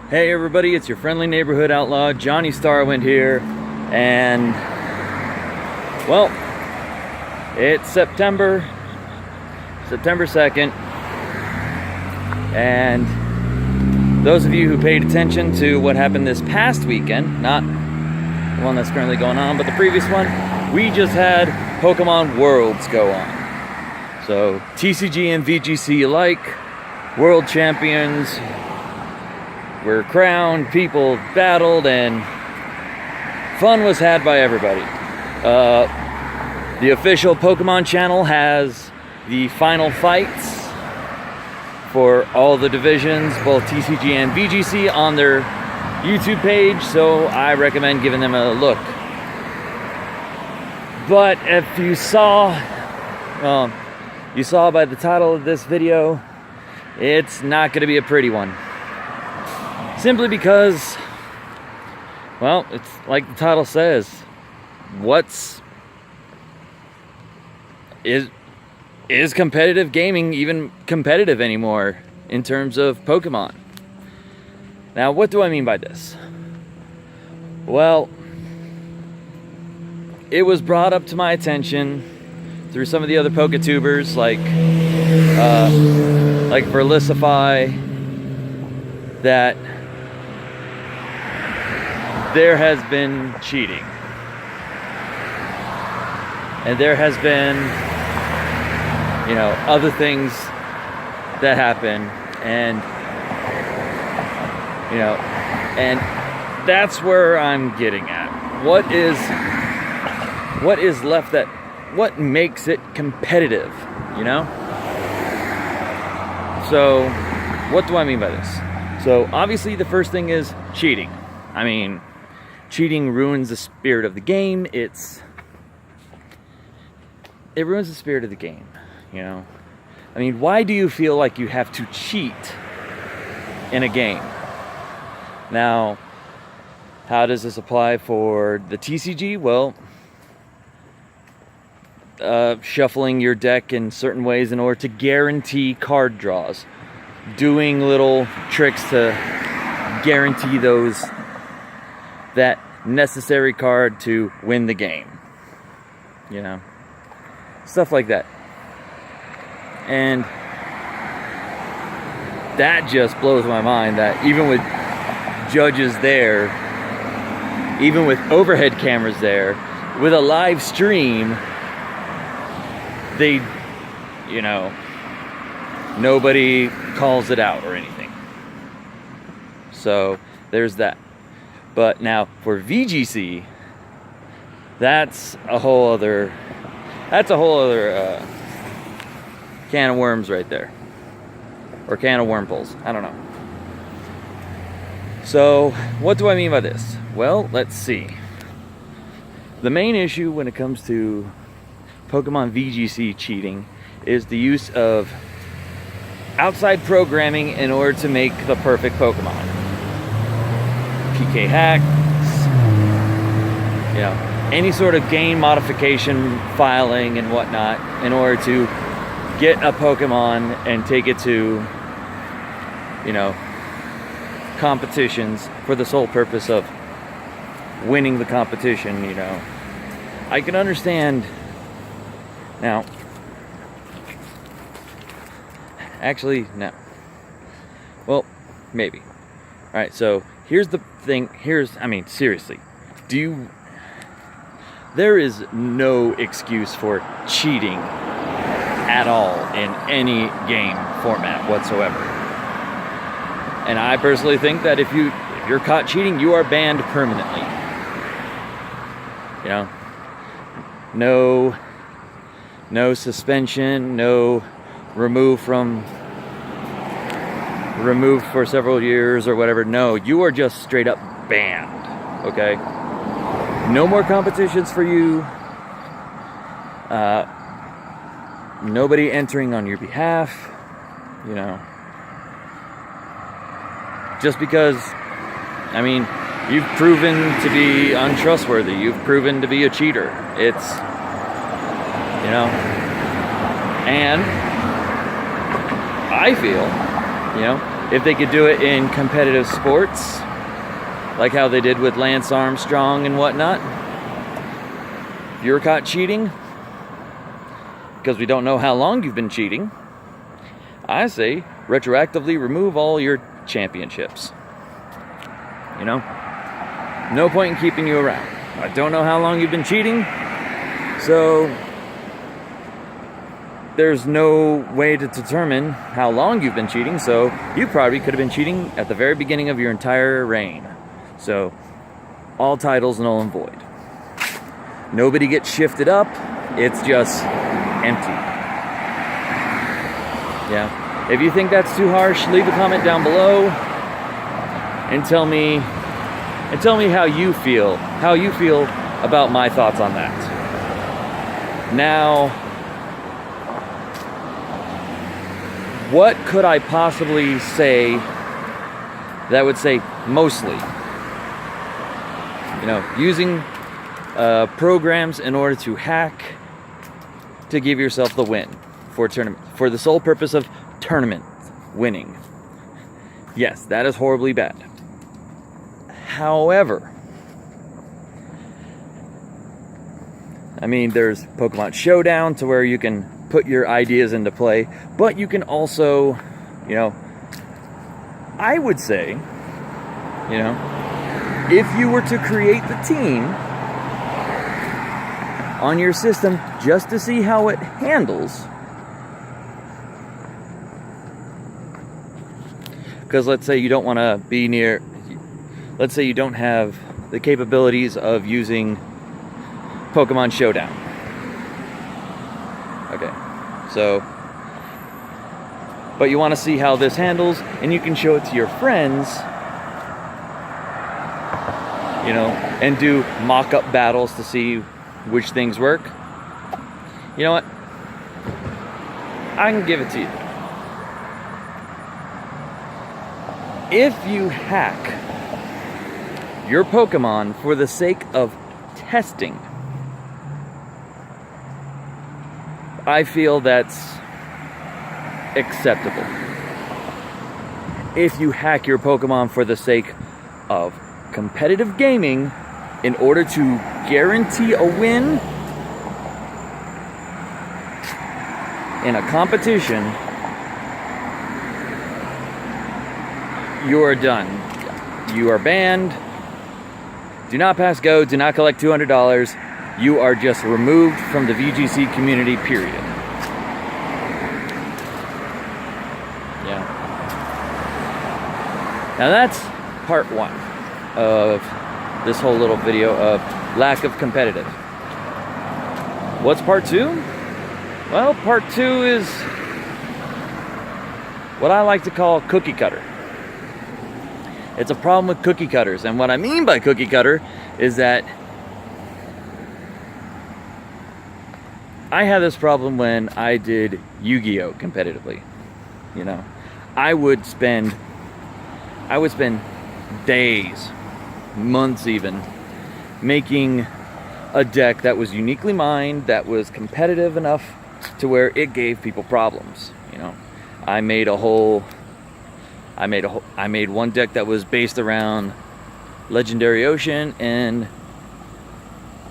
Hey everybody, it's your friendly neighborhood outlaw, Johnny Starwind here, and, well, it's September 2nd, and those of you who paid attention to what happened this past weekend, not the one that's currently going on, but the previous one, we just had Pokemon Worlds go on. So, TCG and VGC alike, world champions were crowned, people battled, and fun was had by everybody. The official Pokemon channel has the final fights for all the divisions, both TCG and VGC, on their YouTube page, so I recommend giving them a look. But if you saw, by the title of this video, it's not going to be a pretty one. Simply because, well, it's like the title says, is competitive gaming even competitive anymore in terms of Pokemon? Now, what do I mean by this? Well, it was brought up to my attention through some of the other Poketubers, like Verlicify, that there has been cheating. And there has been, other things that happen. And, and that's where I'm getting at. What what makes it competitive, So, what do I mean by this? So, obviously the first thing is cheating. I mean, cheating ruins the spirit of the game. It ruins the spirit of the game, I mean, why do you feel like you have to cheat in a game? Now, how does this apply for the TCG? Well, shuffling your deck in certain ways in order to guarantee card draws. Doing little tricks to guarantee that necessary card to win the game. Stuff like that. And that just blows my mind that even with judges there, even with overhead cameras there, with a live stream, they, nobody calls it out or anything. So there's that. But now for VGC, that's a whole other can of worms right there, or can of wormholes. I don't know. So what do I mean by this? Well, let's see. The main issue when it comes to Pokemon VGC cheating is the use of outside programming in order to make the perfect Pokemon. PK hacks, any sort of game modification filing and whatnot in order to get a Pokemon and take it to, competitions for the sole purpose of winning the competition, I can understand. Now, actually, no. Well, maybe. Alright, so here's the thing. Seriously. There is no excuse for cheating at all in any game format whatsoever. And I personally think that if you're caught cheating, you are banned permanently. No suspension, no removed for several years or whatever. No, you are just straight up banned. Okay? No more competitions for you. Nobody entering on your behalf. Just because, you've proven to be untrustworthy. You've proven to be a cheater. It's, and I feel You know, if they could do it in competitive sports, like how they did with Lance Armstrong and whatnot, if you're caught cheating, because we don't know how long you've been cheating, I say retroactively remove all your championships. You know, no point in keeping you around. I don't know how long you've been cheating, so there's no way to determine how long you've been cheating, so you probably could have been cheating at the very beginning of your entire reign. So all titles null and void. Nobody gets shifted up, it's just empty. Yeah. If you think that's too harsh, leave a comment down below and tell me how you feel about my thoughts on that. Now, what could I possibly say that would say mostly? You know, using programs in order to hack to give yourself the win for a tournament, for the sole purpose of tournament winning. Yes, that is horribly bad. However, I mean, there's Pokemon Showdown to where you can put your ideas into play, but you can also, you know, I would say, you know, if you were to create the team on your system just to see how it handles, because let's say you don't want to be near, let's say you don't have the capabilities of using Pokemon Showdown. Okay, so, but you want to see how this handles, and you can show it to your friends, you know, and do mock-up battles to see which things work. You know what? I can give it to you. If you hack your Pokemon for the sake of testing, I feel that's acceptable. If you hack your Pokemon for the sake of competitive gaming in order to guarantee a win in a competition, you are done. You are banned. Do not pass go. Do not collect $200. You are just removed from the VGC community, period. Yeah. Now that's part one of this whole little video of lack of competitive. What's part two? Well, part two is what I like to call cookie cutter. It's a problem with cookie cutters, and what I mean by cookie cutter is that I had this problem when I did Yu-Gi-Oh! Competitively. You know, I would spend days, months even, making a deck that was uniquely mine, that was competitive enough to where it gave people problems. You know, I made one deck that was based around Legendary Ocean and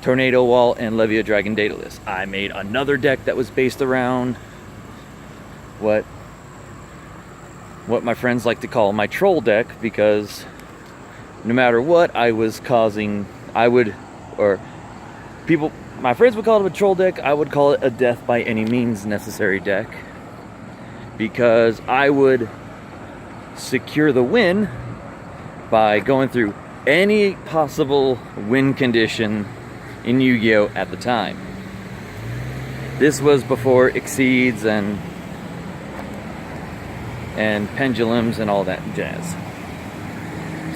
Tornado Wall and Levia Dragon Daedalus. I made another deck that was based around what my friends like to call my troll deck, because no matter what I was causing, my friends would call it a troll deck, I would call it a death by any means necessary deck, because I would secure the win by going through any possible win condition in Yu-Gi-Oh! At the time. This was before Exceeds and Pendulums and all that jazz.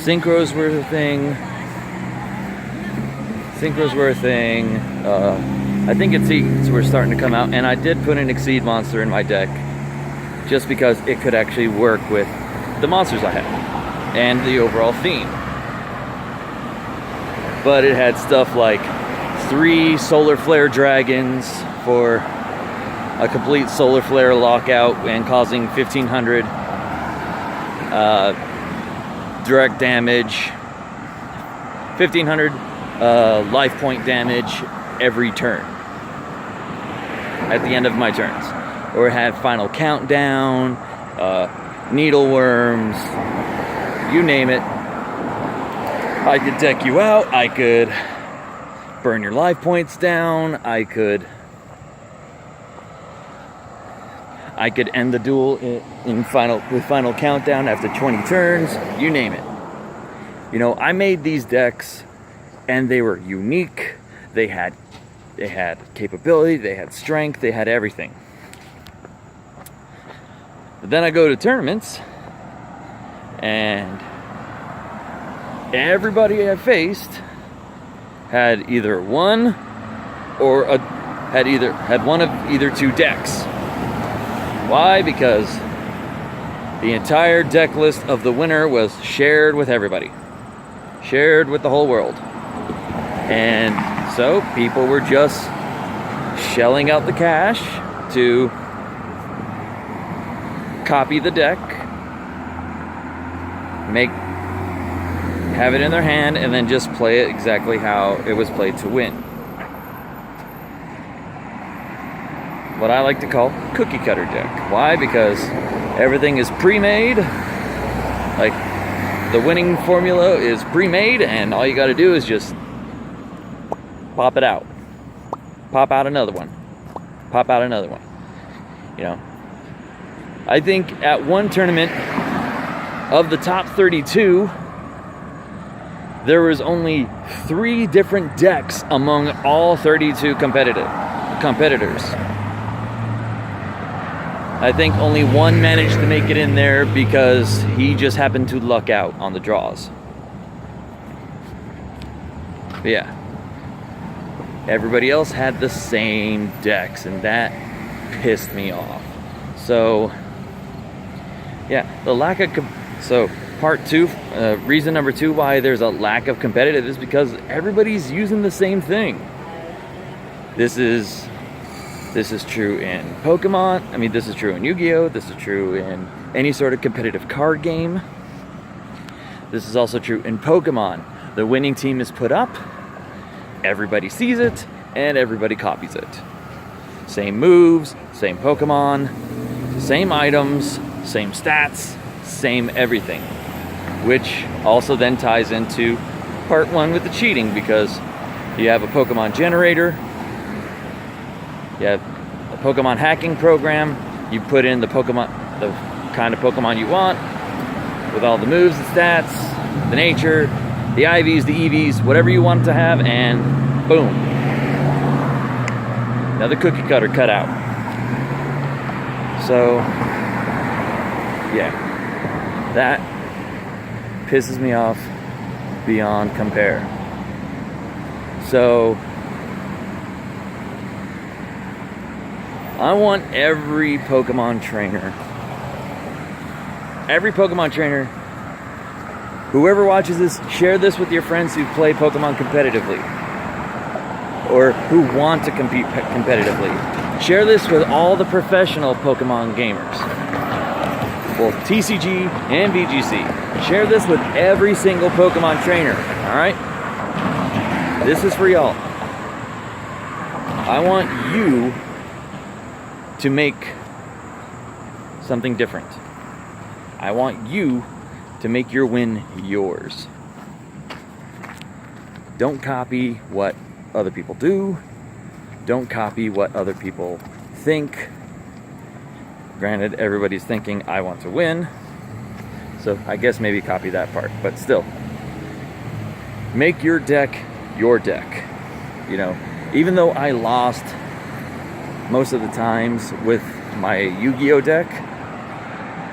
Synchros were a thing. I think Exceeds were starting to come out, and I did put an Exceed monster in my deck just because it could actually work with the monsters I had and the overall theme. But it had stuff like 3 Solar Flare Dragons for a complete Solar Flare lockout and causing 1500 direct damage, 1500 life point damage every turn at the end of my turns. Or it had final countdown, needleworms, you name it. I could deck you out, I could burn your life points down, I could end the duel with final countdown after 20 turns, you name it. You know, I made these decks and they were unique. They had capability, they had strength, they had everything. But then I go to tournaments and everybody I faced had either one or had one of either two decks. Why? Because the entire deck list of the winner was shared with everybody, shared with the whole world, and so people were just shelling out the cash to copy the deck, have it in their hand, and then just play it exactly how it was played to win. What I like to call cookie cutter deck. Why? Because everything is pre-made. Like, the winning formula is pre-made, and all you got to do is just pop it out. Pop out another one. Pop out another one. You know, I think at one tournament of the top 32, there was only 3 different decks among all 32 competitors. I think only one managed to make it in there because he just happened to luck out on the draws. But yeah, everybody else had the same decks, and that pissed me off. So yeah, the lack of so part 2, reason number 2 why there's a lack of competitive is because everybody's using the same thing. This is true in Pokemon. I mean, this is true in Yu-Gi-Oh! This is true in any sort of competitive card game. This is also true in Pokemon. The winning team is put up, everybody sees it, and everybody copies it. Same moves, same Pokemon, same items, same stats, same everything. Which also then ties into part 1 with the cheating, because you have a Pokemon generator, you have a Pokemon hacking program, you put in the kind of Pokemon you want, with all the moves, the stats, the nature, the IVs, the EVs, whatever you want to have, and boom. Another cookie cutter cut out. So, yeah. That pisses me off beyond compare. So, I want every Pokemon trainer, whoever watches this, share this with your friends who play Pokemon competitively, or who want to compete competitively. Share this with all the professional Pokemon gamers, both TCG and VGC. Share this with every single Pokemon trainer, alright? This is for y'all. I want you to make something different. I want you to make your win yours. Don't copy what other people do. Don't copy what other people think. Granted, everybody's thinking, I want to win. So I guess maybe copy that part, but still. Make your deck your deck. You know, even though I lost most of the times with my Yu-Gi-Oh deck,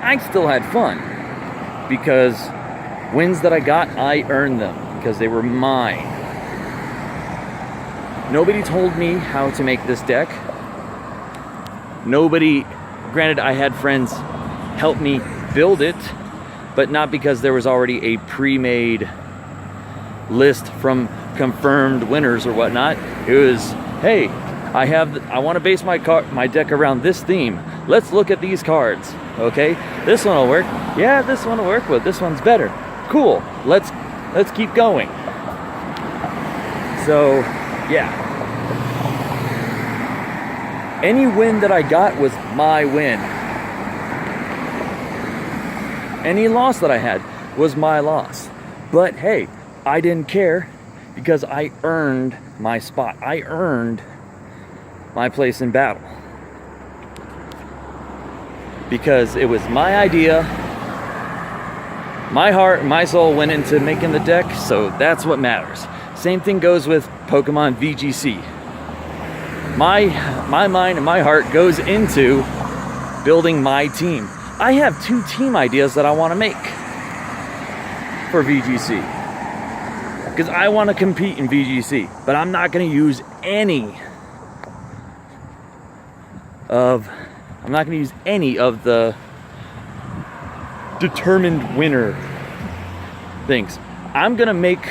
I still had fun, because wins that I got, I earned them because they were mine. Nobody told me how to make this deck. Granted, I had friends help me build it, but not because there was already a pre-made list from confirmed winners or whatnot. It was, hey, I want to base my deck around this theme. let's look at these cards. Okay, this one will work. Yeah, this one will work, but this one's better. Cool. Let's keep going. So, yeah. Any win that I got was my win. Any loss that I had was my loss. But hey, I didn't care because I earned my spot. I earned my place in battle. Because it was my idea. My heart and my soul went into making the deck, so that's what matters. Same thing goes with Pokemon VGC. My mind and my heart goes into building my team. I have 2 team ideas that I want to make for VGC. Because I want to compete in VGC, but I'm not going to use any of the determined winner things. I'm going to make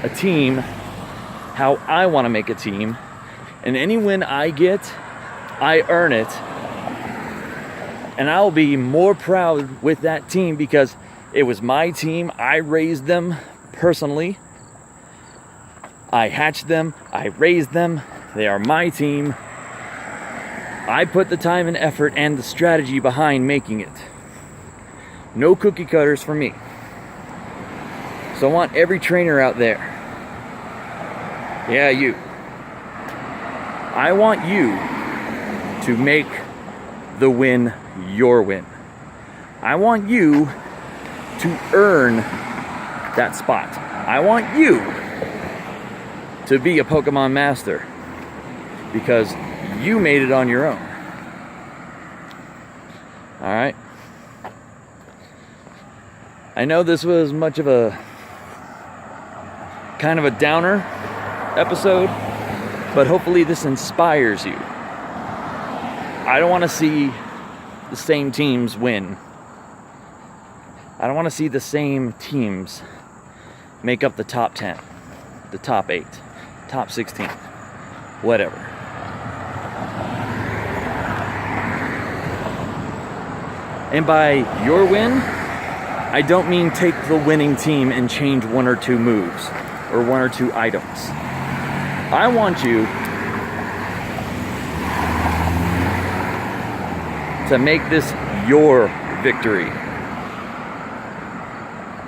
a team how I want to make a team, and any win I get, I earn it. And I'll be more proud with that team because it was my team. I raised them personally. I hatched them. I raised them. They are my team. I put the time and effort and the strategy behind making it. No cookie cutters for me. So I want every trainer out there. Yeah, you. I want you to make the win your win. I want you to earn that spot. I want you to be a Pokemon master because you made it on your own. Alright? I know this was much of a kind of a downer episode, but hopefully this inspires you. I don't want to see the same teams win. I don't want to see the same teams make up the top 10, the top 8, top 16, whatever. And by your win, I don't mean take the winning team and change 1 or 2 moves or 1 or 2 items. I want you to make this your victory.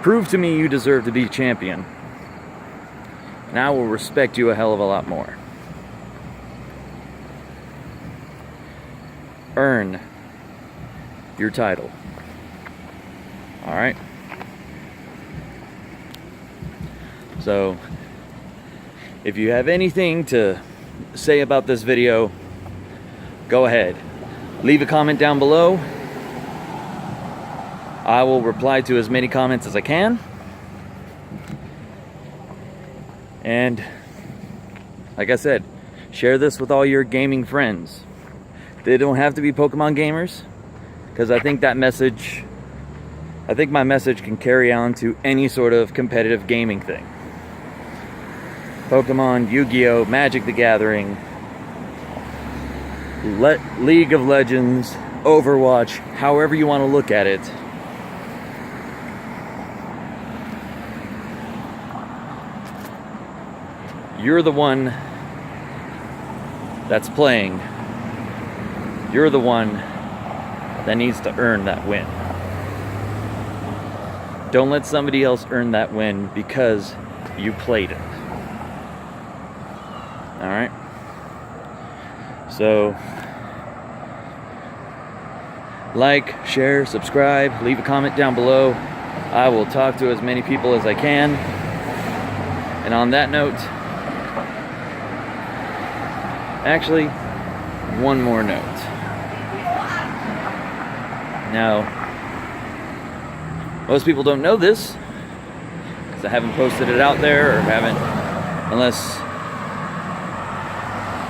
Prove to me you deserve to be champion, and I will respect you a hell of a lot more. Earn your title. Alright? So, if you have anything to say about this video, go ahead. Leave a comment down below. I will reply to as many comments as I can. And, like I said, share this with all your gaming friends. They don't have to be Pokemon gamers, because I think my message can carry on to any sort of competitive gaming thing. Pokemon, Yu-Gi-Oh, Magic the Gathering, League of Legends, Overwatch, however you want to look at it. You're the one that's playing. You're the one that needs to earn that win. Don't let somebody else earn that win because you played it. Alright? So, like, share, subscribe, leave a comment down below. I will talk to as many people as I can. And on that note, actually, one more note. Now, most people don't know this because I haven't posted it out there, or haven't, unless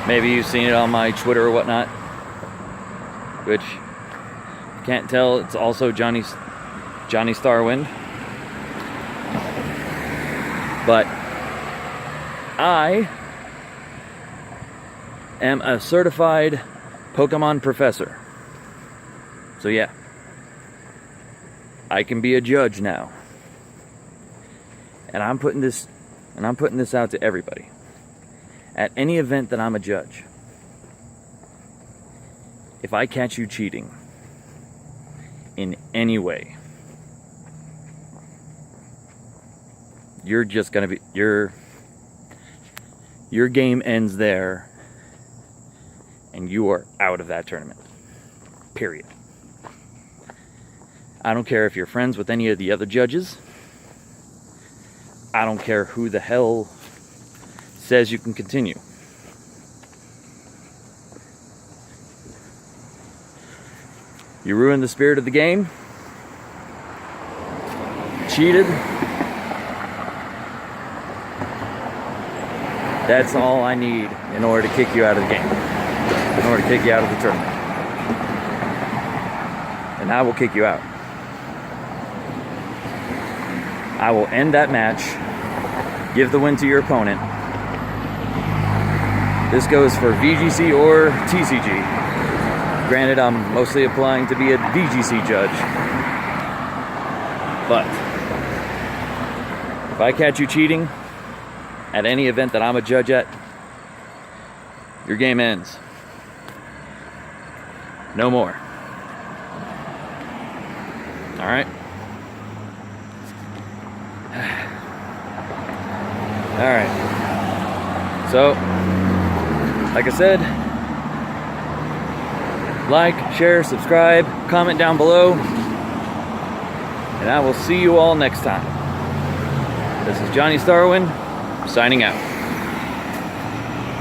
maybe you've seen it on my Twitter or whatnot, which can't tell, it's also Johnny Starwind. But I am a certified Pokemon professor. So yeah, I can be a judge now. And I'm putting this out to everybody. At any event that I'm a judge, if I catch you cheating in any way, you're just gonna be, your game ends there, and you are out of that tournament. Period. I don't care if you're friends with any of the other judges. I don't care who the hell says you can continue. You ruined the spirit of the game. Cheated. That's all I need in order to kick you out of the game. In order to kick you out of the tournament. And I will kick you out. I will end that match. Give the win to your opponent. This goes for VGC or TCG. Granted, I'm mostly applying to be a VGC judge. But if I catch you cheating at any event that I'm a judge at, your game ends. No more. All right? All right. So, like I said, like, share, subscribe, comment down below, and I will see you all next time. This is Johnny Starwin, signing out.